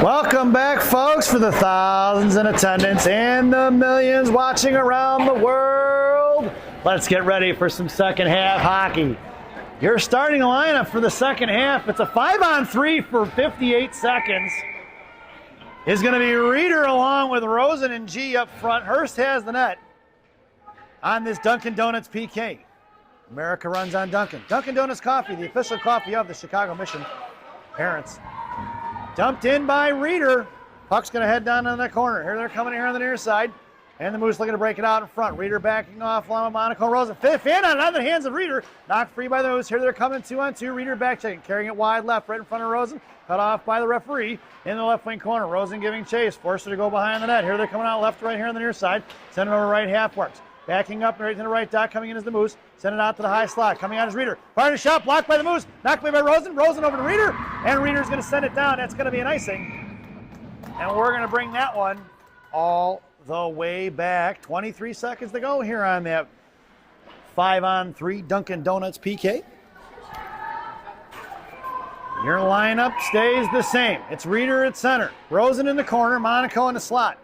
Welcome back, folks, for the thousands in attendance and the millions watching around the world. Let's get ready for some second half hockey. Your starting lineup for the second half, it's a 5-on-3 for 58 seconds. Is going to be Reeder along with Rosen and G up front. Hurst has the net on this Dunkin' Donuts PK. America runs on Dunkin'. Dunkin' Donuts coffee, the official coffee of the Chicago Mission Parents. Dumped in by Reeder. Puck's going to head down in the corner. Here they're coming here on the near side. And the Moose looking to break it out in front. Reeder backing off along with Monaco. Rosen. Fan on it on the hands of Reeder. Knocked free by the Moose. Here they're coming 2-on-2. Reeder back checking. Carrying it wide left right in front of Rosen. Cut off by the referee in the left wing corner. Rosen giving chase. Forced her to go behind the net. Here they're coming out left right here on the near side. Sending over right half works. Backing up right to the right dot, coming in as the Moose. Send it out to the high slot. Coming out as Reeder. Firing a shot, blocked by the Moose. Knocked away by Rosen. Rosen over to Reeder. And Reeder's going to send it down. That's going to be an icing. And we're going to bring that one all the way back. 23 seconds to go here on that 5-on-3 Dunkin' Donuts PK. Your lineup stays the same. It's Reeder at center. Rosen in the corner. Monaco in the slot.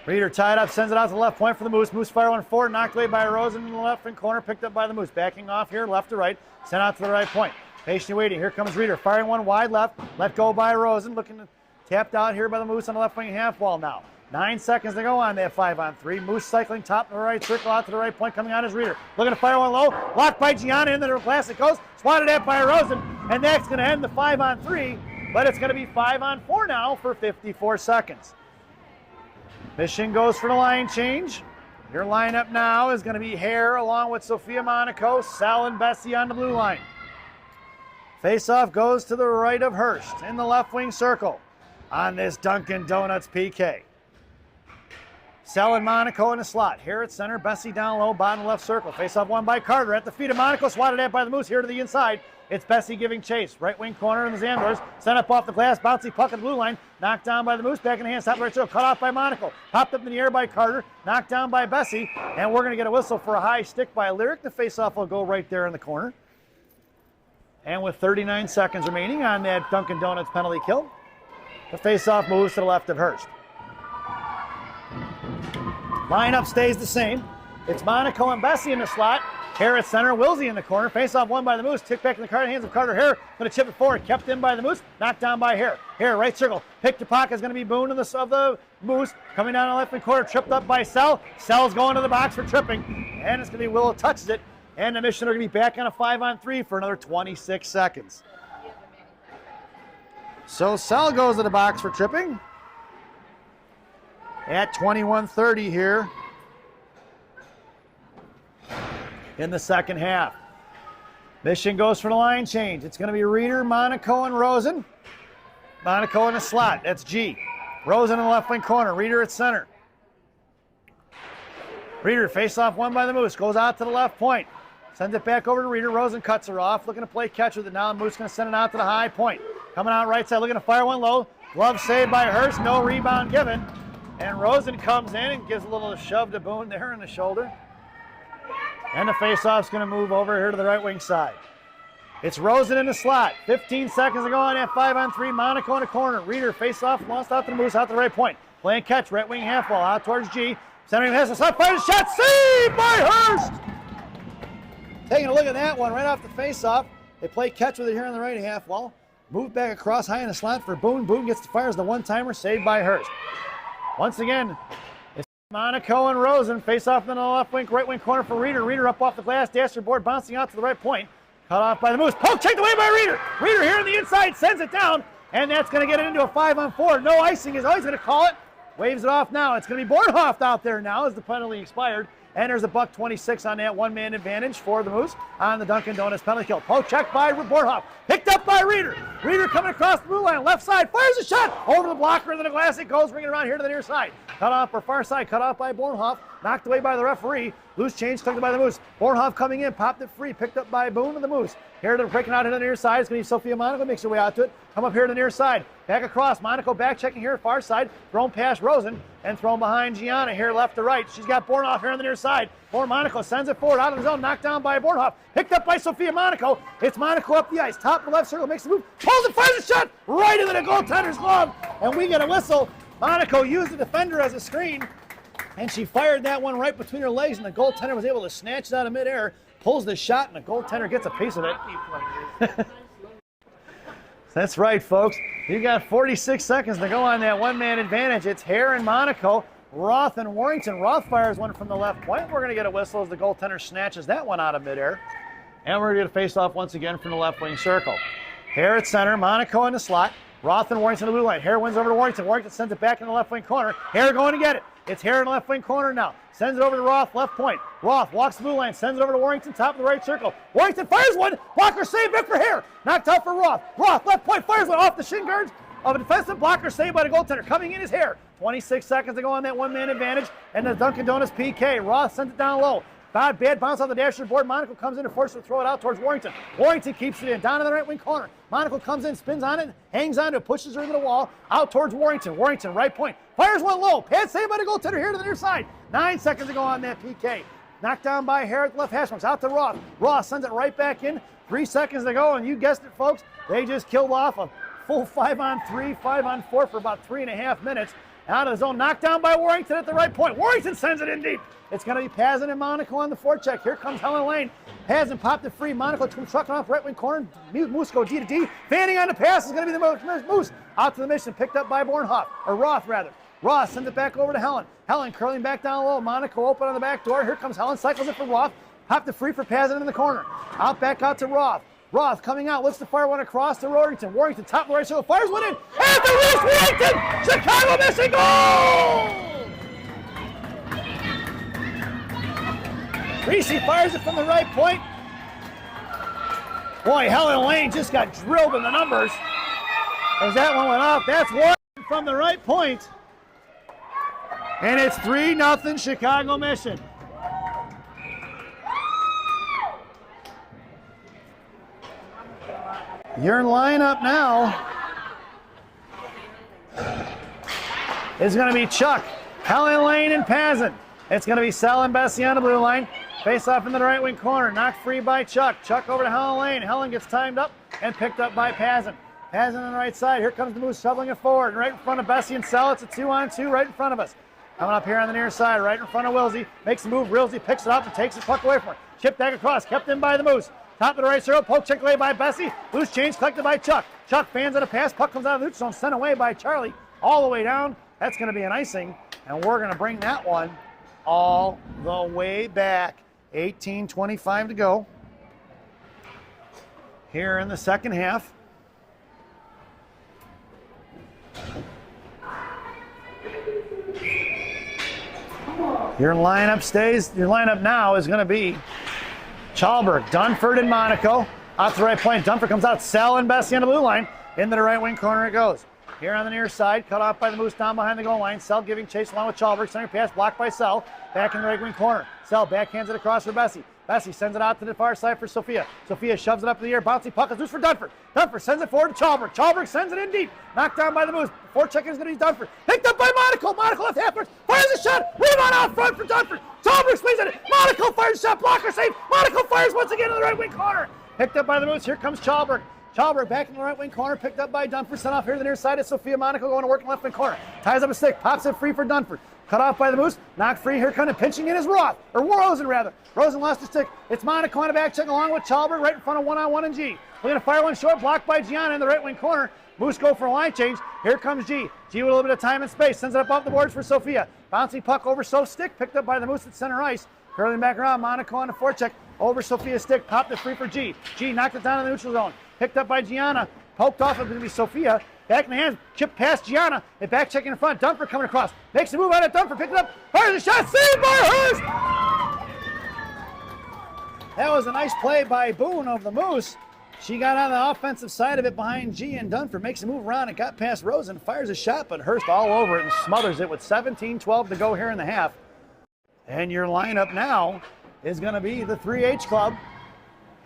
Reeder tied up, sends it out to the left point for the Moose. Moose fire one forward, knocked away by Rosen in the left wing corner, picked up by the Moose. Backing off here, left to right, sent out to the right point. Patiently waiting. Here comes Reeder, firing one wide left, let go by Rosen, looking to tapped out here by the Moose on the left wing half wall now. 9 seconds to go on that 5-on-3. Moose cycling top to the right circle out to the right point, coming out as Reeder. Looking to fire one low, blocked by Gianna into the glass it goes, swatted at by Rosen, and that's going to end the 5-on-3, but it's going to be 5-on-4 now for 54 seconds. Mission goes for the line change. Your lineup now is going to be Hare along with Sophia Monaco, Sal and Bessie on the blue line. Face-off goes to the right of Hurst in the left wing circle on this Dunkin' Donuts PK. Sal and Monaco in the slot. Hare at center, Bessie down low, bottom left circle. Face-off won by Carter at the feet of Monaco, swatted at by the Moose here to the inside. It's Bessie giving chase. Right wing corner in the Zandors. Sent up off the glass. Bouncy puck in the blue line. Knocked down by the Moose. Back in the hands. Top right circle. Cut off by Monaco. Popped up in the air by Carter. Knocked down by Bessie. And we're going to get a whistle for a high stick by Lyric. The faceoff will go right there in the corner. And with 39 seconds remaining on that Dunkin' Donuts penalty kill, the faceoff moves to the left of Hurst. Lineup stays the same. It's Monaco and Bessie in the slot. Hare at center, Wilsey in the corner. Face-off won by the Moose. Tipped back in the hands of Carter Hare. Going to chip it forward. Kept in by the Moose. Knocked down by Hare. Hare, right circle. Picked to pocket is going to be Boone of the Moose. Coming down the left wing corner. Tripped up by Sell. Sell's going to the box for tripping. And it's going to be Willow touches it. And the Mission are going to be back on a 5-on-3 for another 26 seconds. So Sell goes to the box for tripping. At 21:30 here in the second half. Mission goes for the line change. It's going to be Reeder, Monaco, and Rosen. Monaco in the slot. That's G. Rosen in the left wing corner. Reeder at center. Reeder face-off won by the Moose. Goes out to the left point. Sends it back over to Reeder. Rosen cuts her off. Looking to play catch with it now. The Moose going to send it out to the high point. Coming out right side. Looking to fire one low. Glove saved by Hurst. No rebound given. And Rosen comes in and gives a little shove to Boone there in the shoulder. And the face-off's going to move over here to the right wing side. It's Rosen in the slot. 15 seconds to go on that 5-on-3. Monaco in the corner. Reeder face-off, lost out to the Moose, out to the right point. Playing catch, right wing half ball, out towards G. Centering has a slot, fires a shot, saved by Hurst! Taking a look at that one right off the face-off. They play catch with it here on the right half wall. Move back across high in the slot for Boone. Boone gets the fires the one-timer, saved by Hurst. Once again, it's Monaco and Rosen face off in the left wing, right wing corner for Reeder. Reeder up off the glass, dasher board, bouncing out to the right point. Cut off by the Moose. Poke checked away by Reeder. Reeder here on the inside, sends it down, and that's going to get it into a 5-on-4. No icing is always going to call it. Waves it off now. It's going to be Bornhoff out there now as the penalty expired. And there's a $1.26 on that one-man advantage for the Moose on the Dunkin' Donuts penalty kill. Poke check by Bornhoff. Picked up by Reeder. Reeder coming across the blue line, left side, fires a shot over the blocker into the glass. It goes, bringing it around here to the near side. Cut off or far side, cut off by Bornhoff. knocked away by the referee. Loose change collected by the Moose. Bornhoff coming in, popped it free, picked up by Boone and the Moose. Here they're breaking out to the near side. It's going to be Sophia Monaco, makes her way out to it. Come up here to the near side. Back across. Monaco back checking here, far side. Thrown past Rosen and thrown behind Gianna here left to right. She's got Bornhoff here on the near side. Monaco sends it forward out of the zone, knocked down by Bornhoff. Picked up by Sophia Monaco. It's Monaco up the ice. Top of the left circle, makes the move. Pulls and fires a shot right into the goaltender's glove. And we get a whistle. Monaco used the defender as a screen. And she fired that one right between her legs, and the goaltender was able to snatch it out of midair, pulls the shot, and the goaltender gets a piece of it. That's right, folks. You got 46 seconds to go on that one-man advantage. It's Hare and Monaco, Roth and Warrington. Roth fires one from the left point. We're going to get a whistle as the goaltender snatches that one out of midair. And we're going to get a face-off once again from the left wing circle. Hare at center, Monaco in the slot. Roth and Warrington in the blue line. Hare wins over to Warrington. Warrington sends it back in the left wing corner. Hare going to get it. It's Hare in the left wing corner now. Sends it over to Roth, left point. Roth walks the blue line, sends it over to Warrington, top of the right circle. Warrington fires one. Blocker save, back for Hare. Knocked out for Roth. Roth, left point, fires one off the shin guards of a defensive blocker saved by the goaltender. Coming in is Hare. 26 seconds to go on that one-man advantage. And the Dunkin' Donuts PK. Roth sends it down low. Bad bounce off the dasher board. Monaco comes in and forces her to throw it out towards Warrington. Warrington keeps it in, down in the right wing corner. Monaco comes in, spins on it, hangs on to it, pushes her into the wall, out towards Warrington. Warrington, right point. Fires one low. Pad saved by the goaltender here to the near side. 9 seconds to go on that PK. Knocked down by Hare at the left hash marks. Out to Roth. Roth sends it right back in. 3 seconds to go, and you guessed it, folks. They just killed off a full 5-on-3, 5-on-4 for about 3.5 minutes. Out of the zone, knocked down by Warrington at the right point. Warrington sends it in deep. It's going to be Pazin and Monaco on the forecheck. Here comes Helen Lane. Pazin popped it free. Monaco trucking off right wing corner. Moose go D to D. Fanning on the pass is going to be the Moose. Out to the mission, picked up by Bornhoff, or Roth rather. Roth sends it back over to Helen. Helen curling back down low. Monaco open on the back door. Here comes Helen, cycles it for Roth. Popped it free for Pazin in the corner. Back out to Roth. Roth coming out, looks to fire one across to Warrington. Warrington, top of the right circle, fires one in. At the wrist, Warrington! Chicago missing goal! Reese fires it from the right point. Boy, Helen Lane just got drilled in the numbers as that one went off. That's Warrington from the right point. And it's 3-0 Chicago Mission. Your lineup now is going to be Chuck, Helen Lane, and Pazin. It's going to be Sal and Bessie on the blue line. Face off in the right wing corner. Knocked free by Chuck. Chuck over to Helen Lane. Helen gets timed up and picked up by Pazin. Pazin on the right side. Here comes the Moose shoveling it forward. And right in front of Bessie and Sal. It's a 2-on-2 right in front of us. Coming up here on the near side, right in front of Wilsey. Makes the move. Wilsey picks it up and takes the puck away from her. Chipped back across. Kept in by the Moose. Top of the right circle, poke check away by Bessie. Loose change collected by Chuck. Chuck fans on a pass. Puck comes out of the neutral zone, sent away by Charlie. All the way down. That's going to be an icing. And we're going to bring that one all the way back. 18:25 to go. Here in the second half. Your lineup now is going to be Chalberg, Dunford, and Monaco. Out to the right point. Dunford comes out. Sal and Bessie on the blue line. Into the right wing corner it goes. Here on the near side, cut off by the Moose down behind the goal line. Sal giving chase along with Chalberg. Center pass blocked by Sal. Back in the right wing corner. Sal backhands it across for Bessie. Bessie sends it out to the far side for Sophia. Sophia shoves it up in the air. Bouncy puck is loose for Dunford. Dunford sends it forward to Chalberg. Chalberg sends it in deep. Knocked down by the Moose. Forechecking is going to be Dunford. Picked up by Monaco. Monaco left half court. Fires a shot. Rebound out front for Dunford. Chalberg swings at it. Monaco fires a shot. Blocker save. Monaco fires once again in the right wing corner. Picked up by the Moose. Here comes Chalberg. Chalberg back in the right wing corner, picked up by Dunford, sent off here to the near side of Sophia. Monaco going to work in left wing corner. Ties up a stick, pops it free for Dunford. Cut off by the Moose, knocked free. Here kind of pinching in is Roth, or Rosen rather. Rosen lost his stick. It's Monaco on a back check along with Chalberg right in front of one-on-one and G. We're going to fire one short, blocked by Gianna in the right wing corner. Moose go for a line change. Here comes G. G with a little bit of time and space, sends it up off the boards for Sophia. Bouncing puck over Soph's stick, picked up by the Moose at center ice. Curling back around, Monaco on the forecheck. Over Sophia's stick, popped it free for G. G knocked it down in the neutral zone. Picked up by Gianna. Poked off, it's going to be Sophia. Back in the hands, chipped past Gianna. And back checking in front. Dunford coming across. Makes a move out of Dunford. Picked it up. Fires a shot. Saved by Hurst. That was a nice play by Boone of the Moose. She got on the offensive side of it behind G, and Dunford makes a move around. It got past Rosen. Fires a shot, but Hurst all over it and smothers it with 17-12 to go here in the half. And your lineup now is going to be the 3H club.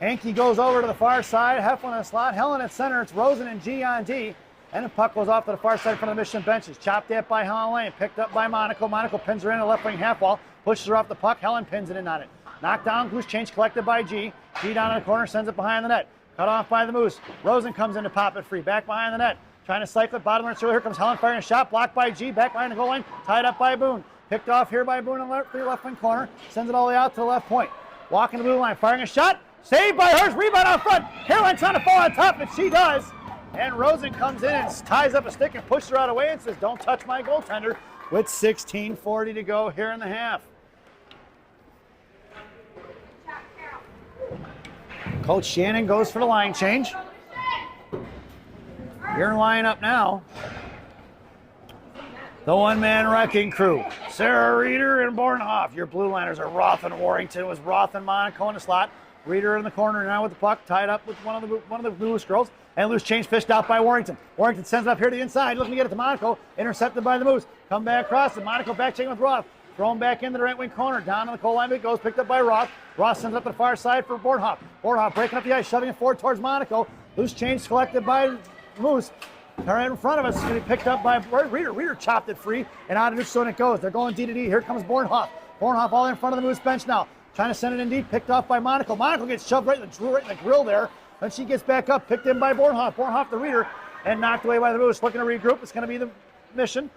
Hankey goes over to the far side, Heflin in the slot, Helen at center, it's Rosen and G on D. And the puck goes off to the far side in front of the Mission benches. Chopped at by Helen Lane, picked up by Monaco. Monaco pins her in the left wing half wall, pushes her off the puck, Helen pins it in on it. Knocked down, loose change collected by G. G down in the corner, sends it behind the net. Cut off by the Moose. Rosen comes in to pop it free, back behind the net. Trying to cycle it, bottom of the circle. Here comes Helen firing a shot, blocked by G, back behind the goal line, tied up by Boone. Picked off here by Boone in the left wing corner, sends it all the way out to the left point. Walking the blue line, firing a shot, saved by Hurst, rebound out front. Caroline trying to fall on top, and she does. And Rosen comes in and ties up a stick and pushes her out of the way and says, don't touch my goaltender, with 16:40 to go here in the half. Coach Shannon goes for the line change. Your lineup now, the one-man wrecking crew. Sarah Reeder and Bornhoff. Your blue liners are Roth and Warrington. It was Roth and Monaco in the slot. Reeder in the corner now with the puck, tied up with one of the loose girls. And loose change fished out by Warrington. Warrington sends it up here to the inside, looking to get it to Monaco. Intercepted by the Moose. Come back across, and Monaco back checking with Roth. Thrown back into the right wing corner. Down on the goal line it goes, picked up by Roth. Roth sends it up to the far side for Bornhoff. Bornhoff breaking up the ice, shoving it forward towards Monaco. Loose change collected by Moose. Right in front of us is going to be picked up by Reeder. Reeder chopped it free, and out of neutral zone it goes. They're going D to D. Here comes Bornhoff. Bornhoff all in front of the Moose bench now. Trying to send it in deep, picked off by Monaco. Monaco gets shoved right in the grill there. Then she gets back up, picked in by Bornhoff. Bornhoff the Reeder, and knocked away by the Moose. Looking to regroup. It's going to be the Mission.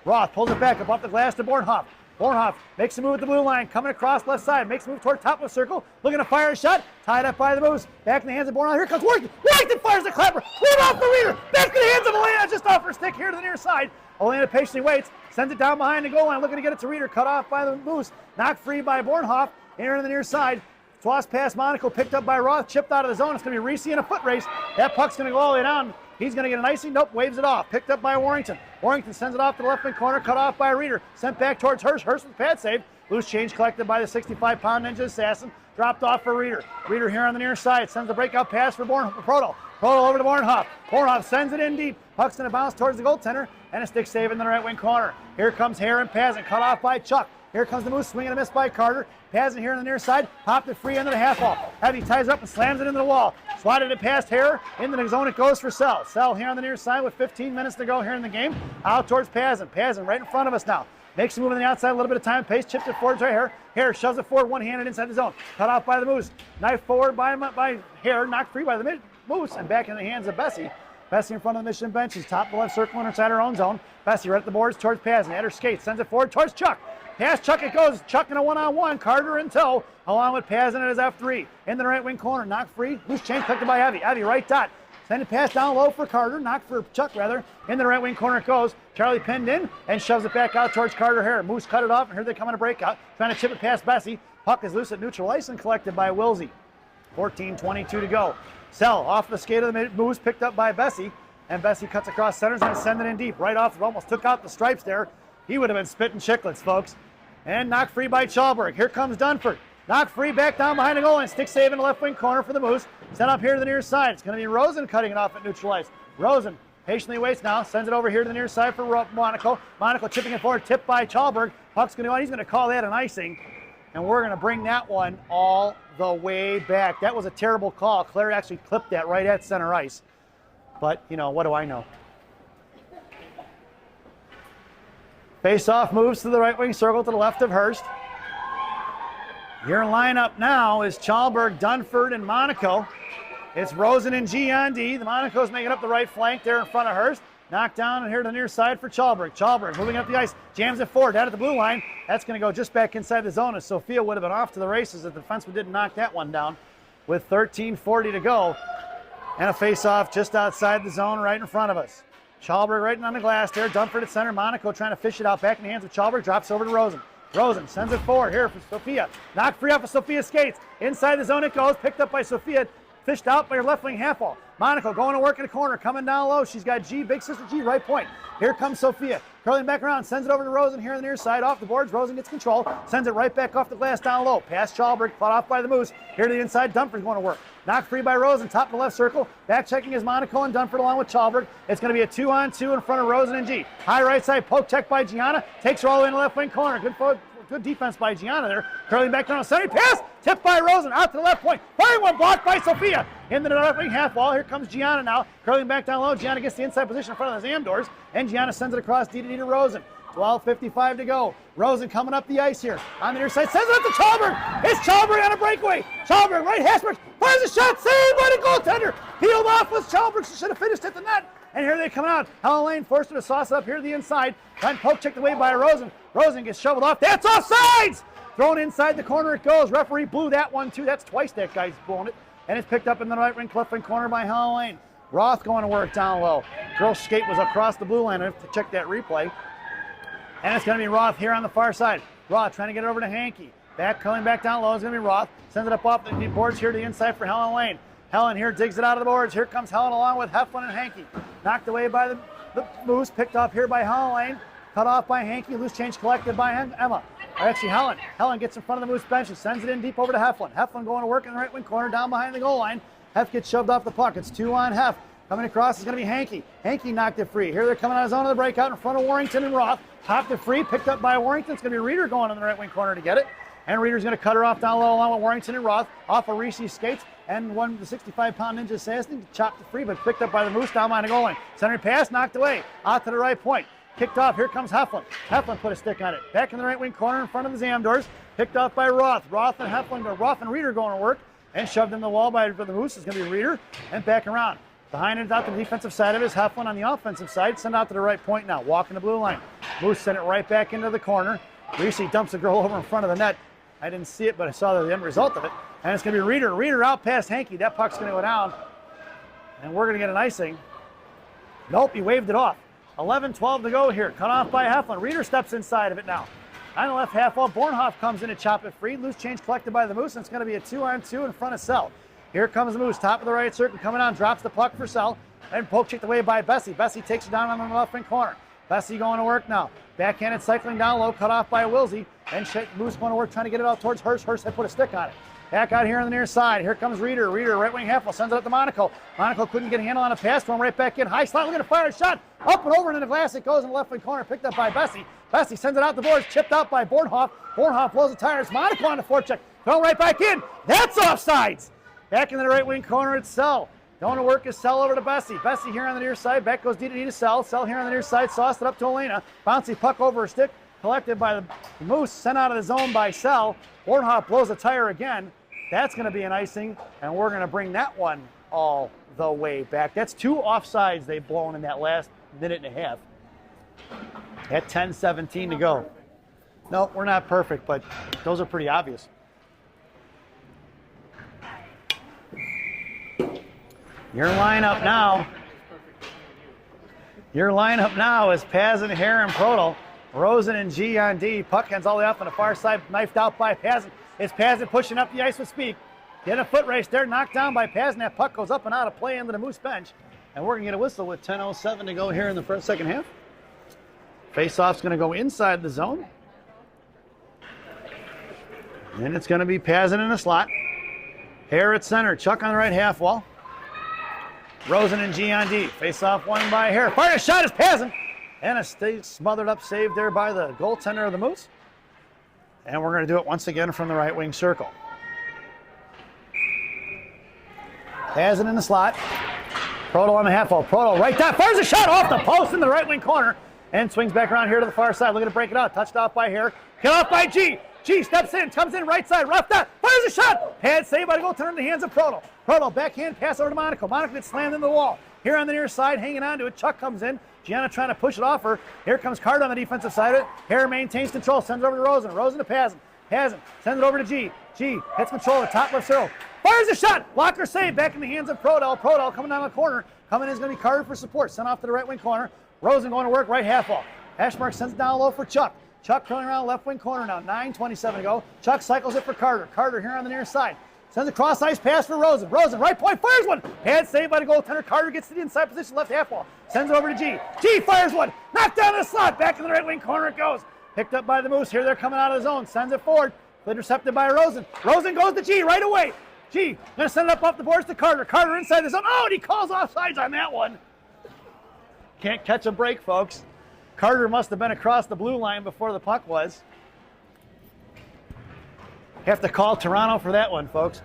Roth pulls it back up off the glass to Bornhoff. Bornhoff makes a move at the blue line, coming across left side, makes a move toward top of the circle, looking to fire a shot, tied up by the Moose. Back in the hands of Bornhoff. Here comes Warrington. Warrington fires the clapper. Lead off the Reeder. Back to the hands of Elena, just off her stick here to the near side. Elena patiently waits, sends it down behind the goal line, looking to get it to Reeder. Cut off by the Moose. Knocked free by Bornhoff. Here to the near side. Toss past Monaco, picked up by Roth, chipped out of the zone. It's going to be Reese in a foot race. That puck's going to go all the way down. He's going to get an icing. Nope, waves it off. Picked up by Warrington. Warrington sends it off to the left wing corner, cut off by Reeder. Sent back towards Hurst. Hurst with the pad save. Loose change collected by the 65-pound Ninja Assassin. Dropped off for Reeder. Reeder here on the near side. Sends a breakout pass for Proto. Proto over to Bornhoff. Bornhoff sends it in deep. Puck's going to bounce towards the goaltender. And a stick save in the right wing corner. Here comes Hare and Pazin. Cut off by Chuck. Here comes the Moose, swinging a miss by Carter. Pazin here on the near side, popped it free into the half wall. Heavy ties up and slams it into the wall. Swatted it past Hare, into the zone it goes for Sell. Sell here on the near side with 15 minutes to go here in the game. Out towards Pazin. Pazin right in front of us now. Makes a move on the outside, a little bit of time, pace, chips it forward to Hare. Hare shoves it forward, one-handed inside the zone. Cut off by the Moose. Knife forward by Hare, knocked free by the Moose, and back in the hands of Bessie. Bessie in front of the Mission bench. She's top of the left circle inside her own zone. Bessie right at the boards towards Pazin. At her skates, sends it forward towards Chuck. Past Chuck it goes. Chuck in a one-on-one. Carter in tow, along with Pazin at his F3. In the right wing corner, knocked free. Loose change collected by Evie. Evie right dot. Send it pass down low for Carter. Knocked for Chuck rather. In the right wing corner it goes. Charlie pinned in and shoves it back out towards Carter Hare. Moose cut it off, and here they come on a breakout. Trying to chip it past Bessie. Puck is loose at neutral ice and collected by Wilsey. 14:22 to go. Sell off the skate of the Moose, picked up by Bessie. And Bessie cuts across centers and send it in deep. Right off, almost took out the stripes there. He would have been spitting chicklets, folks. And knocked free by Chalberg. Here comes Dunford. Knocked free back down behind the goal line. Stick save in the left wing corner for the Moose. Sent up here to the near side. It's going to be Rosen cutting it off at neutral ice. Rosen patiently waits now. Sends it over here to the near side for Monaco. Monaco chipping it forward. Tipped by Chalberg. Puck's going to go out. He's going to call that an icing. And we're going to bring that one all the way back. That was a terrible call. Claire actually clipped that right at center ice. But, you know, what do I know? Face-off moves to the right wing circle to the left of Hurst. Your lineup now is Chalberg, Dunford, and Monaco. It's Rosen and G on D. The Monaco's making up the right flank there in front of Hurst. Knocked down and here to the near side for Chalberg. Chalberg moving up the ice, jams it forward, down at the blue line. That's going to go just back inside the zone, as Sophia would have been off to the races if the defenseman didn't knock that one down. With 13:40 to go, and a face-off just outside the zone right in front of us. Chalberg right on the glass there. Dunford at center. Monaco trying to fish it out back in the hands of Chalberg. Drops over to Rosen. Rosen sends it forward here for Sophia. Knocked free off of Sophia's skates. Inside the zone it goes. Picked up by Sophia. Fished out by her left wing half wall. Monaco going to work in the corner. Coming down low. She's got G, big sister G, right point. Here comes Sophia. Curling back around. Sends it over to Rosen here on the near side. Off the boards. Rosen gets control. Sends it right back off the glass down low. Past Chalberg. Caught off by the Moose. Here to the inside. Dunford's going to work. Knocked free by Rosen. Top of the left circle. Back checking is Monaco and Dunford along with Chalberg. It's going to be a 2-on-2 in front of Rosen and G. High right side. Poke check by Gianna. Takes her all the way in the left wing corner. Good Good defense by Gianna there. Curling back down the center. Pass. Tipped by Rosen. Out to the left point. Firing one. Blocked by Sophia. Into the left wing half wall. Here comes Gianna now. Curling back down low. Gianna gets the inside position in front of the Zamdors. And Gianna sends it across D to Rosen. 12:55 to go. Rosen coming up the ice here. On the near side. Sends it up to Chalberg. It's Chalberg on a breakaway. Chalberg right. Hasberg fires a shot. Saved by the goaltender. Peeled off with Chalberg. She should have finished at the net. And here they come out. Helen Lane forced her to sauce it up here to the inside. Trying to poke checked away by Rosen. Rosen gets shoveled off. That's offsides! Thrown inside the corner it goes. Referee blew that one too. That's twice that guy's blown it. And it's picked up in the right wing cliff and corner by Helen Lane. Roth going to work down low. Girl's skate was across the blue line. I have to check that replay. And it's going to be Roth here on the far side. Roth trying to get it over to Hankey. Coming back down low is going to be Roth. Sends it up off the boards here to the inside for Helen Lane. Helen here digs it out of the boards. Here comes Helen along with Heflin and Hankey. Knocked away by the Moose. Picked off here by Helen Lane. Cut off by Hankey. Loose change collected by Emma. Actually, Helen. Helen gets in front of the Moose bench and sends it in deep over to Heflin. Heflin going to work in the right wing corner down behind the goal line. Hef gets shoved off the puck. It's 2 on Hef. Coming across is going to be Hankey. Hankey knocked it free. Here they're coming out of zone of the breakout in front of Warrington and Roth. Popped it free. Picked up by Warrington. It's going to be Reeder going in the right wing corner to get it. And Reeder's going to cut her off down low along with Warrington and Roth. Off of Reese's skates. And one of the 65-pound Ninja Assassin chopped it free, but picked up by the Moose down behind the goal line. Center pass, knocked away. Out to the right point. Kicked off. Here comes Heflin. Heflin put a stick on it. Back in the right wing corner in front of the Zamdors. Picked off by Roth. Roth and Reeder going to work. And shoved in the wall by the Moose. It's going to be Reeder. And back around. Behind it out to the defensive side of his Heflin on the offensive side. Send out to the right point now. Walking the blue line. Moose sent it right back into the corner. Reese dumps the girl over in front of the net. I didn't see it, but I saw the end result of it. And it's going to be Reeder. Reeder out past Hankey. That puck's going to go down. And we're going to get an icing. Nope, he waved it off. 11-12 to go here. Cut off by Heflin. Reeder steps inside of it now. On the left half wall, Bornhoff comes in to chop it free. Loose change collected by the Moose, and it's going to be a 2-on-2 in front of Sell. Here comes the Moose, top of the right circle, coming on, drops the puck for Sell. And poke checked away by Bessie. Bessie takes it down on the left wing corner. Bessie going to work now. Backhanded cycling down low, cut off by Wilsey. And Moose going to work, trying to get it out towards Hurst. Hurst had put a stick on it. Back out here on the near side. Here comes Reeder. Reeder, right wing half, sends it up to Monaco. Monaco couldn't get a handle on a pass, thrown right back in. High slot, looking to fire a shot. Up and over into the glass. It goes in the left wing corner, picked up by Bessie. Bessie sends it out the boards, chipped out by Bornhoff. Bornhoff blows the tires. Monaco on the forecheck. Thrown right back in. That's offsides. Back in the right wing corner, it's Sell. Going to work is Sell over to Bessie. Bessie here on the near side. Back goes D to Sell. Sell here on the near side. Sauced it up to Elena. Bouncy puck over her stick. Collected by the Moose. Sent out of the zone by Sell. Bornhoff blows a tire again. That's going to be an icing. And we're going to bring that one all the way back. That's 2 offsides they've blown in that last minute and a half. At 10:17 to go. No, we're not perfect, but those are pretty obvious. Your lineup now is Pazin, Hare, and Prodel. Rosen and G on D. Puck ends all the way up on the far side, knifed out by Pazin. It's Pazin pushing up the ice with speed. Get a foot race there, knocked down by Pazin. That puck goes up and out of play into the Moose bench. And we're going to get a whistle with 10:07 to go here in the second half. Face-off's going to go inside the zone. And it's going to be Pazin in the slot. Hare at center. Chuck on the right half wall. Rosen and G on D. Face-off won by Hare. Fire a shot is Pazin. And a smothered up save there by the goaltender of the Moose. And we're going to do it once again from the right wing circle. Pazin in the slot. Prodel on the half wall. Prodel right there. Fires a shot off the post in the right wing corner. And swings back around here to the far side. Looking to break it out. Touched off by Hare. Hit off by G. G steps in. Comes in right side. Rough that. Fires a shot. Pad saved by the goaltender in the hands of Prodel. Prodel backhand pass over to Monaco. Monaco gets slammed into the wall. Here on the near side, hanging on to it. Chuck comes in. Gianna trying to push it off her. Here comes Carter on the defensive side of it. Hare maintains control. Sends it over to Rosen. Rosen to Pazin. Pazin sends it over to G. G hits control at top left circle. Fires a shot. Blocker save back in the hands of Prodel. Prodel coming down the corner. Coming in is going to be Carter for support. Sent off to the right wing corner. Rosen going to work right half wall. Ashmark sends it down low for Chuck. Chuck curling around left wing corner now. 9:27 to go. Chuck cycles it for Carter. Carter here on the near side. Sends a cross ice pass for Rosen. Rosen, right point, fires one. Pad saved by the goaltender. Carter gets to the inside position, left half wall. Sends it over to G. G fires one. Knocked down in the slot. Back in the right wing corner it goes. Picked up by the Moose. Here they're coming out of the zone. Sends it forward. Intercepted by Rosen. Rosen goes to G right away. G going to send it up off the boards to Carter. Carter inside the zone. Oh, and he calls offsides on that one. Can't catch a break, folks. Carter must have been across the blue line before the puck was. Have to call Toronto for that one, folks.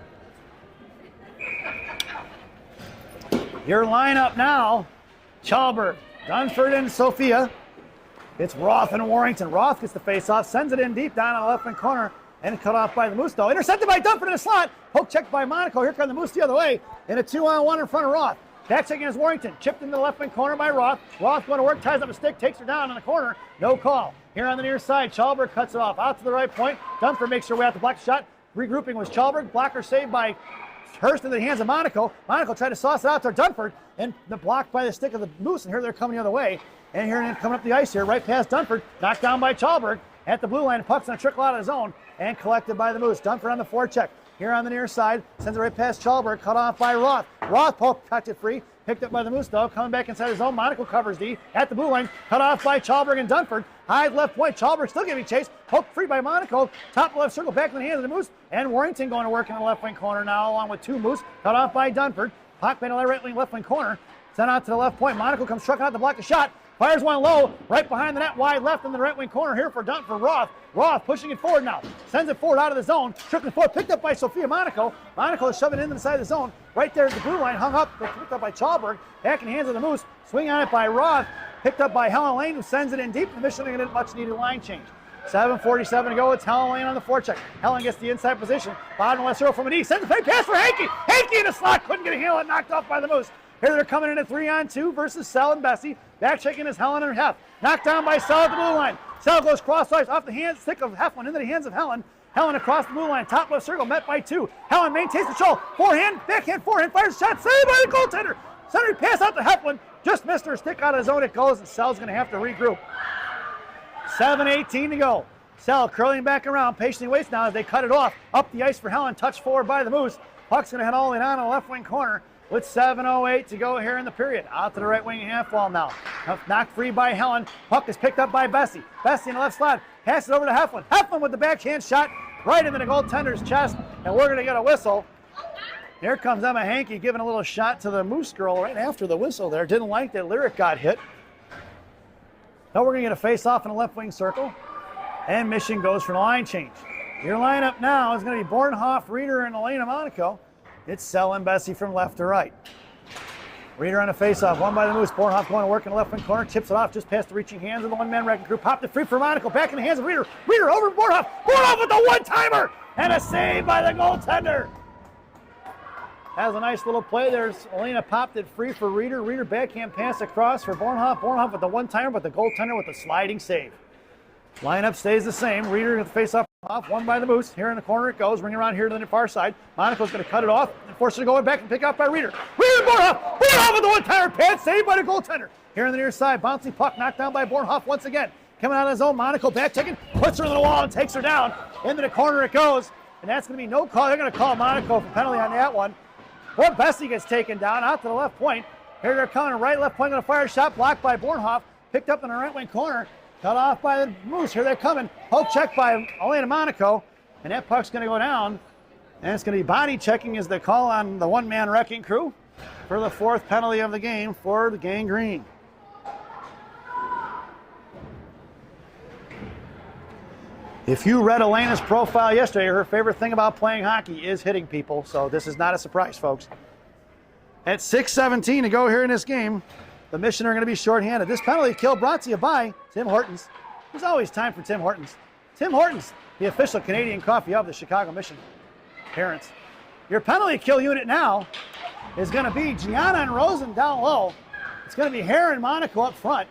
Your lineup now, Chalberg, Dunford, and Sophia. It's Roth and Warrington. Roth gets the face-off, sends it in deep down on the left-wing corner, and cut off by the Moose, though. Intercepted by Dunford in the slot. Poke checked by Monaco. Here come the Moose the other way, and a 2-on-1 in front of Roth. Back checking is Warrington. Chipped into the left-wing corner by Roth. Roth going to work, ties up a stick, takes her down in the corner. No call. Here on the near side, Chalberg cuts it off. Out to the right point. Dunford makes her way out to block the shot. Regrouping was Chalberg. Blocker saved by Hurst in the hands of Monaco. Monaco tried to sauce it out to Dunford, and the block by the stick of the Moose, and here they're coming the other way. And here coming up the ice here, right past Dunford, knocked down by Chalberg at the blue line. Puck's going to trickle out of the zone and collected by the Moose. Dunford on the forecheck. Here on the near side, sends it right past Chalberg, cut off by Roth. Roth poke, touch it free, picked up by the Moose, though. Coming back inside his zone, Monaco covers D at the blue line, cut off by Chalberg and Dunford. High left point, Chalberg still giving chase, poke free by Monaco. Top left circle back in the hands of the Moose, and Warrington going to work in the left wing corner now, along with two Moose, cut off by Dunford. Puck made a right wing, left wing corner, sent out to the left point. Monaco comes trucking out to block the shot. Fires one low, right behind the net, wide left in the right wing corner here for Roth. Roth pushing it forward now. Sends it forward out of the zone. Trickling forward, picked up by Sophia Monaco. Monaco is shoving it into the side of the zone. Right there at the blue line, hung up, picked up by Chalberg. Back in the hands of the Moose. Swing on it by Roth. Picked up by Helen Lane, who sends it in deep. The Michigan getting a much needed line change. 7:47 to go. It's Helen Lane on the forecheck. Helen gets the inside position. Bottom left circle from an E. Sends a fake pass for Hankey. Hankey in the slot. Couldn't get a handle. Knocked off by the Moose. Here they're coming in at 3-on-2 versus Sell and Bessie. Back checking is Helen and Heff. Knocked down by Sell at the blue line. Sell goes crosswise off the hand stick of Heflin into the hands of Helen. Helen across the blue line. Top left circle met by two. Helen maintains control. Forehand, backhand, forehand. Fires a shot. Saved by the goaltender. Centering pass out to Heflin. Just missed her stick out of the zone. It goes, and Sell's going to have to regroup. 7:18 to go. Sell curling back around. Patiently waits now as they cut it off. Up the ice for Helen. Touch forward by the Moose. Puck's going to head all the way down on the left wing corner. With 7:08 to go here in the period. Out to the right wing half wall now. Knocked free by Helen. Puck is picked up by Bessie. Bessie in the left slot. Passes over to Heflin. Heflin with the backhand shot right into the goaltender's chest. And we're going to get a whistle. Here comes Emma Hankey giving a little shot to the Moose girl right after the whistle there. Didn't like that Lyric got hit. Now we're going to get a face-off in the left wing circle. And Michigan goes for the line change. Your lineup now is going to be Bornhoff, Reeder, and Elena Monaco. It's Sell and Bessie from left to right. Reeder on a face-off, won by the Moose. Bornhoff going to work in the left wing corner, tips it off just past the reaching hands of the one-man wrecking crew. Popped it free for Monaco, back in the hands of Reeder. Reeder over to Bornhoff. Bornhoff with the one-timer! And a save by the goaltender. Has a nice little play. There's Elena popped it free for Reeder. Reeder backhand pass across for Bornhoff. Bornhoff with the one-timer, but the goaltender with the sliding save. Lineup stays the same. Reeder with the face-off. Off, won by the Moose. Here in the corner it goes. Ring around here to the far side. Monaco's going to cut it off and force it to go back and pick up by Reeder. Reeder, Bornhoff! Bornhoff with the one-timer pass, saved by the goaltender. Here on the near side, bouncing puck knocked down by Bornhoff once again. Coming out of his own, Monaco back checking, puts her to the wall and takes her down. Into the corner it goes, and that's going to be no call. They're going to call Monaco for penalty on that one. Poor Bessie gets taken down out to the left point. Here they're coming right, left point, going to fire a shot, blocked by Bornhoff, picked up in the right wing corner, cut off by the Moose. Here they're coming. Poke check by Elena Monaco. And that puck's going to go down, and it's going to be body checking as the call on the one-man wrecking crew for the fourth penalty of the game for the Gang Green. If you read Elena's profile yesterday, her favorite thing about playing hockey is hitting people, so this is not a surprise, folks. At 6:17 to go here in this game, the Mission are going to be shorthanded. This penalty kill brought to you by Tim Hortons. There's always time for Tim Hortons. Tim Hortons, the official Canadian coffee of the Chicago Mission parents. Your penalty kill unit now is going to be Gianna and Rosen down low. It's going to be Hare and Monaco up front.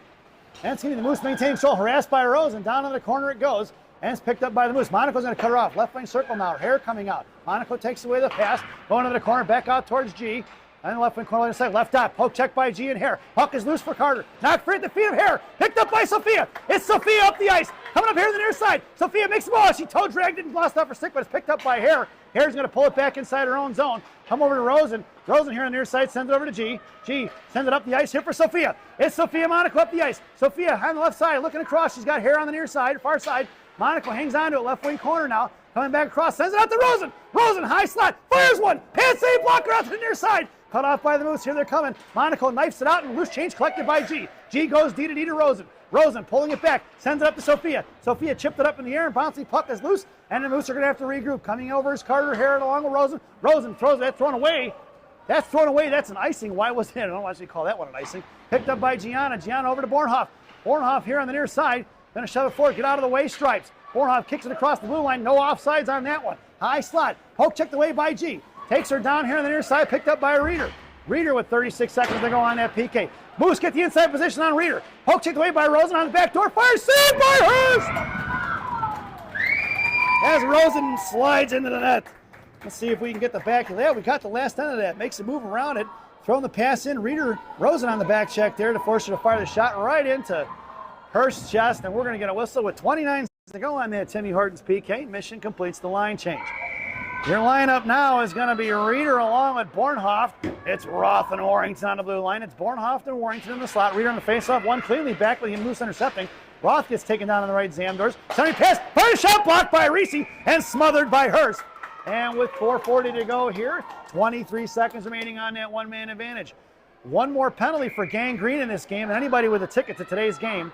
And it's going to be the Moose maintaining control, harassed by Rosen. Down in the corner it goes, and it's picked up by the Moose. Monaco's going to cut her off. Left wing circle now. Hare coming out. Monaco takes away the pass, going into the corner, back out towards G. And the left wing corner, side, left dot, poke check by G and Hare. Puck is loose for Carter. Knocked free at the feet of Hare. Picked up by Sophia. It's Sophia up the ice. Coming up here to the near side. Sophia makes the ball. She toe dragged it and lost off her stick, but it's picked up by Hare. Hare's going to pull it back inside her own zone. Come over to Rosen. Rosen here on the near side sends it over to G. G sends it up the ice here for Sophia. It's Sophia Monaco up the ice. Sophia on the left side looking across. She's got Hare on the near side, far side. Monaco hangs on to it, left wing corner now. Coming back across, sends it out to Rosen. Rosen, high slot, fires one. Pad save blocker out to the near side. Cut off by the Moose. Here they're coming. Monaco knifes it out and loose change collected by G. G goes D to Rosen. Rosen pulling it back, sends it up to Sophia. Sophia chipped it up in the air, and bouncing puck is loose, and the Moose are going to have to regroup. Coming over is Carter Herron along with Rosen. Rosen throws that, thrown away. That's thrown away. That's an icing. Why was it? I don't know why they call that one an icing. Picked up by Gianna. Gianna over to Bornhoff. Bornhoff here on the near side. Going to shove it forward. Get out of the way. Stripes. Bornhoff kicks it across the blue line. No offsides on that one. High slot. Poke checked away by G. Takes her down here on the near side. Picked up by Reeder. Reeder with 36 seconds to go on that PK. Moose get the inside position on Reeder. Poke checked away by Rosen on the back door. Fire saved by Hurst! As Rosen slides into the net. Let's see if we can get the back of that. We got the last end of that. Makes a move around it. Throwing the pass in. Reeder, Rosen on the back check there to force her to fire the shot right into Hurst's chest. And we're going to get a whistle with 29 seconds to go on that Timmy Hortons PK. Mission completes the line change. Your lineup now is going to be Reeder along with Bornhoff. It's Roth and Warrington on the blue line. It's Bornhoff and Warrington in the slot. Reeder on the faceoff. One cleanly back with Moose intercepting. Roth gets taken down on the right Zamdors. Centering pass. Fire shot blocked by Reese and smothered by Hurst. And with 4:40 to go here, 23 seconds remaining on that one-man advantage. One more penalty for Gang Green in this game, and anybody with a ticket to today's game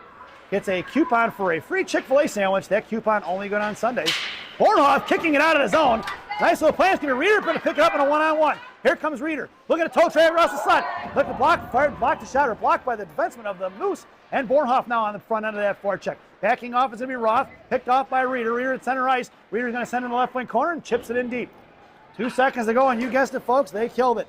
gets a coupon for a free Chick-fil-A sandwich. That coupon only good on Sundays. Bornhoff kicking it out of the zone. Nice little play. It's going to be Reeder going to pick it up in a one-on-one. Here comes Reeder. Look at a toe trap across the slot. Look at the block, fired, blocked the shot, or blocked by the defenseman of the Moose. And Bornhoff now on the front end of that forecheck. Backing off is going to be Roth. Picked off by Reeder. Reeder at center ice. Reeder's going to send it in the left wing corner and chips it in deep. 2 seconds to go, and you guessed it, folks. They killed it.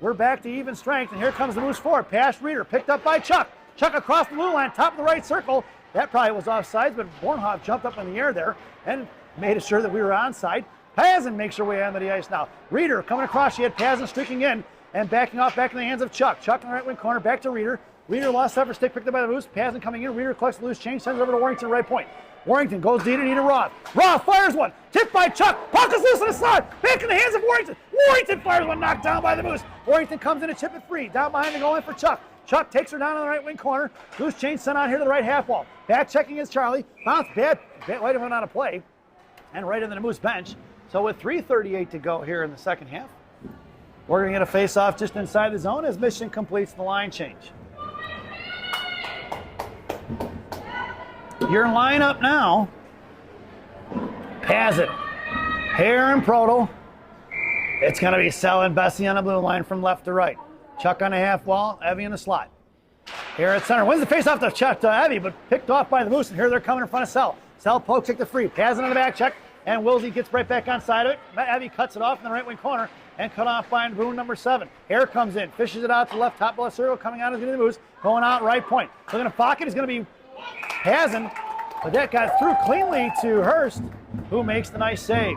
We're back to even strength, and here comes the Moose forward. Past Reeder. Picked up by Chuck. Chuck across the blue line, top of the right circle. That probably was offsides, but Bornhoff jumped up in the air there and made sure that we were onside. Pazin makes her way onto the ice now. Reeder coming across. She had Pazin streaking in and backing off back in the hands of Chuck. Chuck in the right wing corner, back to Reeder. Reeder lost effort stick, picked up by the Moose. Pazin coming in. Reeder collects the loose change, sends it over to Warrington, right point. Warrington goes deep to Roth. Roth fires one. Tipped by Chuck. Puck is loose in the slot. Back in the hands of Warrington. Warrington fires one, knocked down by the Moose. Warrington comes in to chip it free. Down behind the goal line for Chuck. Chuck takes her down on the right wing corner. Loose change sent on here to the right half wall. Back checking is Charlie. Bounce bad right of him on a play. And right into the Moose bench. So with 3:38 to go here in the second half, we're going to get a face-off just inside the zone as Mission completes the line change. Your lineup now, Pazin, Hare and Proto. It's going to be Sell and Bessie on the blue line from left to right. Chuck on the half wall, Evie in the slot. Here at center, wins the face-off to Chuck to Evie, but picked off by the Moose, and here they're coming in front of Sell. Sell poke, check the free. Pazin on the back check. And Wilsey gets right back on side of it. Evie cuts it off in the right wing corner and cut off by Boone number 7. Hare comes in, fishes it out to left, top left circle, coming out is going to the Moose, going out right point. Looking to pocket is going to be Pazin, but that got through cleanly to Hurst, who makes the nice save.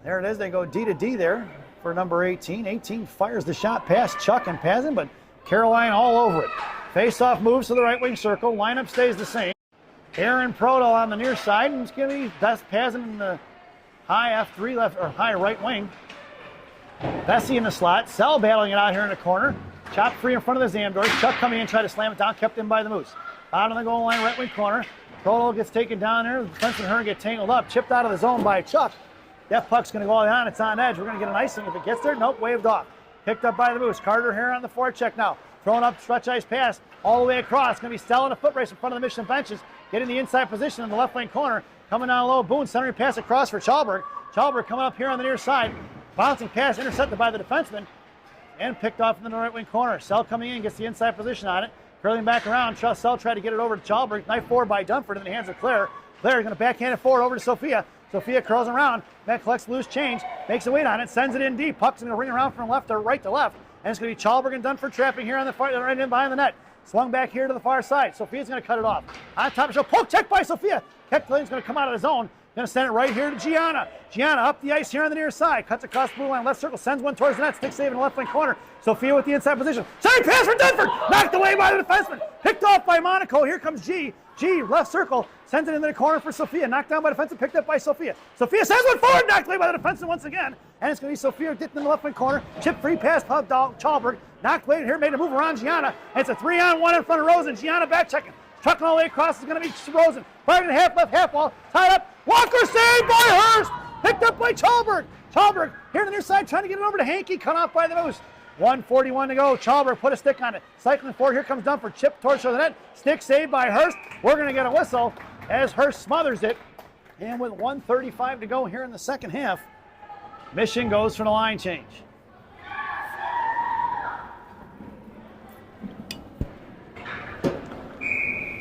There it is. They go D to D there for number 18. 18 fires the shot past Chuck and Pazin, but Caroline all over it. Face-off moves to the right wing circle. Lineup stays the same. Aaron Proto on the near side, and it's going to be Best Pazin in the high F3 left or high right wing. Bessie in the slot. Sell battling it out here in the corner. Chopped free in front of the Zamdors. Chuck coming in, try to slam it down, kept in by the Moose. Out on the goal line, right wing corner. Proto gets taken down there. The defenseman and her get tangled up, chipped out of the zone by Chuck. That puck's going to go on. It's on edge. We're going to get an icing if it gets there. Nope, waved off. Picked up by the Moose. Carter Hare on the forecheck now. Throwing up stretch ice pass all the way across. Going to be Stella in a foot race in front of the Mission benches. Getting the inside position in the left lane corner. Coming down low. Boone centering pass across for Chalberg. Chalberg coming up here on the near side. Bouncing pass intercepted by the defenseman. And picked off in the right wing corner. Sell coming in. Gets the inside position on it. Curling back around. Sell tried to get it over to Chalberg. Knife forward by Dunford in the hands of Claire. Claire going to backhand it forward over to Sophia. Sophia curls around. That collects loose change. Makes a weight on it. Sends it in deep. Puck's going to ring around from left to right to left. And it's going to be Chalberg and Dunford trapping here on the far, right in behind the net. Swung back here to the far side. Sophia's going to cut it off. On top of the show, poke check by Sophia. Kettlin's going to come out of the zone. Going to send it right here to Gianna. Gianna up the ice here on the near side. Cuts across the blue line, left circle, sends one towards the net. Stick save in the left wing corner. Sophia with the inside position. Side pass for Dunford. Knocked away by the defenseman. Picked off by Monaco. Here comes G. G, left circle, sends it into the corner for Sophia. Knocked down by the defenseman, picked up by Sophia. Sophia sends one forward, knocked away by the defenseman once again. And it's going to be Sophia dipped in the left wing corner. Chip free pass, Chalberg. Knocked away here, made a move around Gianna. And it's a 3-on-1 in front of Rosen. Gianna back checking. Trucking all the way across is going to be Rosen. 5.5 left half wall. Tied up. Walker saved by Hurst. Picked up by Chalberg. Chalberg here to the near side trying to get it over to Hankey. Cut off by the Moose. 1:41 to go. Chalberg put a stick on it. Cycling forward. Here comes Dunford. Chip towards the net. Stick saved by Hurst. We're going to get a whistle as Hurst smothers it. And with 1:35 to go here in the second half, Mission goes for the line change.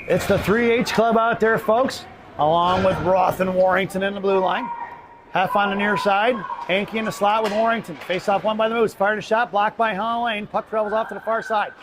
It's the 3H club out there, folks, along with Roth and Warrington in the blue line. Half on the near side. Hankey in the slot with Warrington. Face off one by the Moose. Fired a shot, blocked by Helen Lane. Puck travels off to the far side.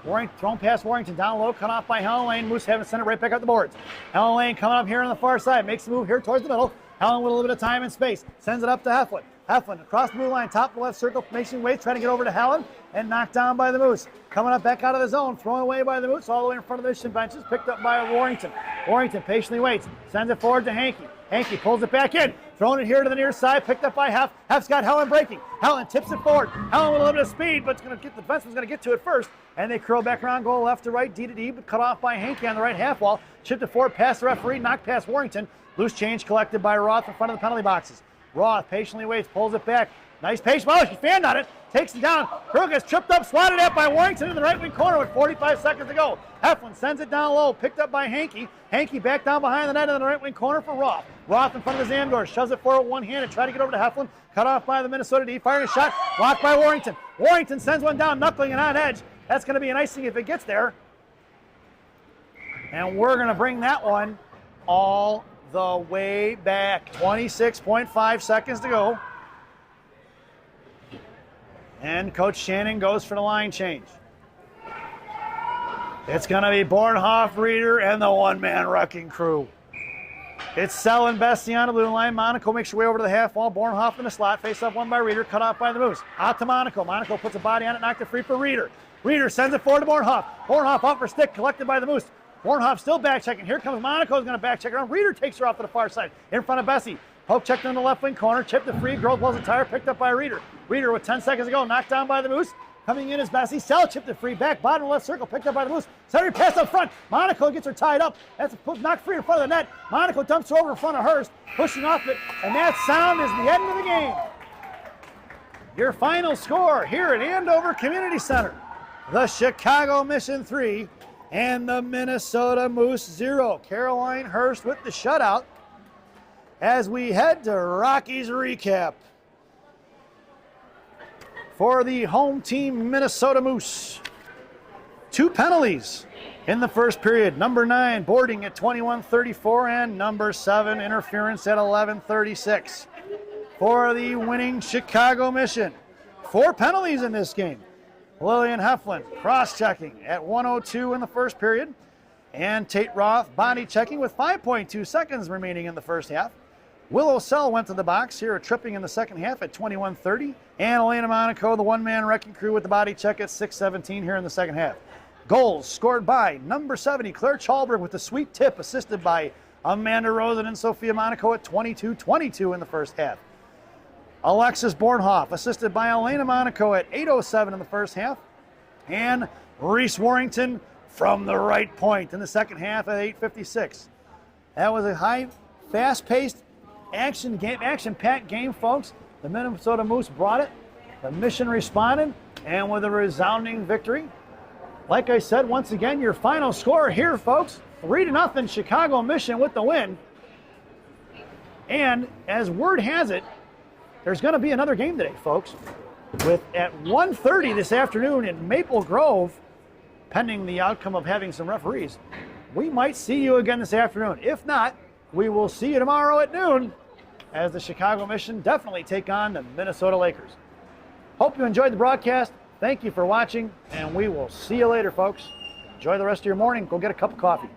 Warrington thrown past Warrington, down low, cut off by Helen Lane. Moose having sent it right back up the boards. Helen Lane coming up here on the far side. Makes the move here towards the middle. Helen with a little bit of time and space. Sends it up to Heflin. Heflin across the blue line, top of the left circle, making waits, trying to get over to Helen, and knocked down by the Moose. Coming up back out of the zone, thrown away by the Moose, all the way in front of the Mission benches, picked up by Warrington. Warrington patiently waits, sends it forward to Hankey. Hankey pulls it back in, throwing it here to the near side, picked up by Heff. Heff's got Helen breaking. Helen tips it forward. Helen with a little bit of speed, but the defenseman's going to get to it first. And they curl back around, go left to right, D to D, but cut off by Hankey on the right half wall. Chipped it forward, past the referee, knocked past Warrington. Loose change collected by Roth in front of the penalty boxes. Roth patiently waits, pulls it back. Nice pace. Oh, she fanned on it. Takes it down. Girl gets tripped up, swatted at by Warrington in the right wing corner with 45 seconds to go. Heflin sends it down low, picked up by Hankey. Hankey back down behind the net in the right wing corner for Roth. Roth in front of the Zamdor, shoves it forward one hand and try to get over to Heflin. Cut off by the Minnesota D. Firing a shot, blocked by Warrington. Warrington sends one down, knuckling it on edge. That's going to be an icing if it gets there. And we're going to bring that one all the way back. 26.5 seconds to go. And Coach Shannon goes for the line change. It's going to be Bornhoff, Reeder, and the one-man wrecking crew. It's Sell and Bessie on the blue line. Monaco makes her way over to the half wall. Bornhoff in the slot. Face off one by Reeder. Cut off by the Moose. Out to Monaco. Monaco puts a body on it. Knocked it free for Reeder. Reeder sends it forward to Bornhoff. Bornhoff up for stick. Collected by the Moose. Bornhoff still back checking. Here comes Monaco. Is going to back check around. Reeder takes her off to the far side. In front of Bessie. Poke checked in the left wing corner. Chipped it free. Girl blows a tire. Picked up by Reeder. Reeder with 10 seconds to go. Knocked down by the Moose. Coming in is Bessie. Sell chipped it free. Back bottom left circle. Picked up by the Moose. Center pass up front. Monaco gets her tied up. That's knocked free in front of the net. Monaco dumps her over in front of Hurst. Pushing off it. And that sound is the end of the game. Your final score here at Andover Community Center. The Chicago Mission 3 and the Minnesota Moose 0. Caroline Hurst with the shutout. As we head to Rockies recap. For the home team, Minnesota Moose. 2 penalties in the first period. Number 9, boarding at 21:34, and number 7, interference at 11:36. For the winning Chicago Mission. 4 penalties in this game. Lillian Heflin cross-checking at 1:02 in the first period. And Tate Roth body checking with 5.2 seconds remaining in the first half. Willow Sell went to the box here, tripping in the second half at 21:30. And Elena Monaco, the one-man wrecking crew, with the body check at 6:17 here in the second half. Goals scored by number 70, Claire Chalberg, with the sweet tip, assisted by Amanda Rosen and Sophia Monaco at 22:22 in the first half. Alexis Bornhoff, assisted by Elena Monaco at 8:07 in the first half. And Reese Warrington from the right point in the second half at 8:56. That was a high, fast-paced, action-packed game, folks. The Minnesota Moose brought it. The Mission responded, and with a resounding victory. Like I said, once again, your final score here, folks, 3-0 Chicago Mission with the win. And as word has it, there's going to be another game today, folks. At 1:30 this afternoon in Maple Grove, pending the outcome of having some referees, we might see you again this afternoon. If not, we will see you tomorrow at noon as the Chicago Mission definitely take on the Minnesota Lakers. Hope you enjoyed the broadcast. Thank you for watching, and we will see you later, folks. Enjoy the rest of your morning. Go get a cup of coffee.